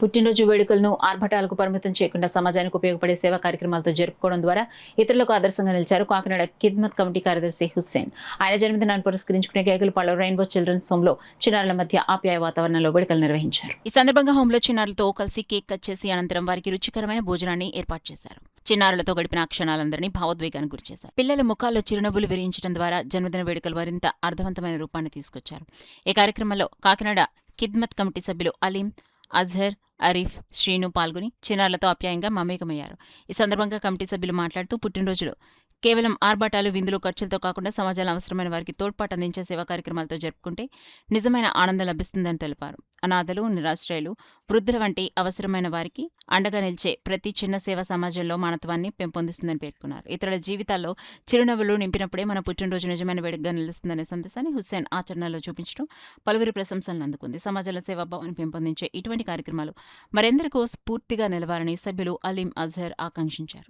పుట్టినరోజు వేడుకలను ఆర్భటాలకు పరిమితం చేయకుండా సమాజానికి ఉపయోగపడే సేవా కార్యక్రమాలతో జరుపుకోవడం ద్వారా ఇతరులకు ఆదర్శంగా నిలిచారు కాకినాడ ఖిద్మత్ కమిటీ కార్యదర్శి హుస్సేన్. ఆయన జన్మదినాన్ని పురస్కరించుకునే కేకులపాలెం రెయిన్బో చిల్డ్రన్స్ హోంలో చిన్నారుల మధ్య ఆప్యాయ వాతావరణంలో వేడుకలు నిర్వహించారు. ఈ సందర్భంగా హోంలో చిన్నారులతో కలిసి కేక్ కట్ చేసి అనంతరం వారికి రుచికరమైన భోజనాన్ని ఏర్పాటు చేశారు. చిన్నారులతో గడిపిన క్షణాలందరినీ భావోద్వేగానికి గురిచేశారు. పిల్లల ముఖాల్లో చిరునవ్వులు విరించడం ద్వారా జన్మదిన వేడుకలు మరింత అర్థవంతమైన రూపాన్ని తీసుకొచ్చారు. ఈ కార్యక్రమంలో కాకినాడ ఖిద్మత్ కమిటీ సభ్యులు అలీం, అజహర్, అరీఫ్, శ్రీను పాల్గొని చిన్నారులతో ఆప్యాయంగా మమేకమయ్యారు. ఈ సందర్భంగా కమిటీ సభ్యులు మాట్లాడుతూ పుట్టినరోజులు కేవలం ఆర్భాటాలు, విందులు, ఖర్చులతో కాకుండా సమాజంలో అవసరమైన వారికి తోడ్పాటు అందించే సేవా కార్యక్రమాలతో జరుపుకుంటే నిజమైన ఆనందం లభిస్తుందని తెలిపారు. అనాథలు, నిరాశ్రయులు, వృద్ధుల వంటి అవసరమైన వారికి అండగా నిలిచే ప్రతి చిన్న సేవ సమాజంలో మానవత్వాన్ని పెంపొందిస్తుందని పేర్కొన్నారు. ఇతరుల జీవితాల్లో చిరునవ్వులు నింపినప్పుడే మన పుట్టినరోజు నిజమైన వేడుకగా నిలుస్తుందనే సందేశాన్ని హుస్సేన్ ఆచరణలో చూపించడం పలువురి ప్రశంసలను అందుకుంది. సమాజంలో సేవాభావాన్ని పెంపొందించే ఇటువంటి కార్యక్రమాలు మరెందరికో స్ఫూర్తిగా నిలవాలని సభ్యులు అలీం, అజహర్ ఆకాంక్షించారు.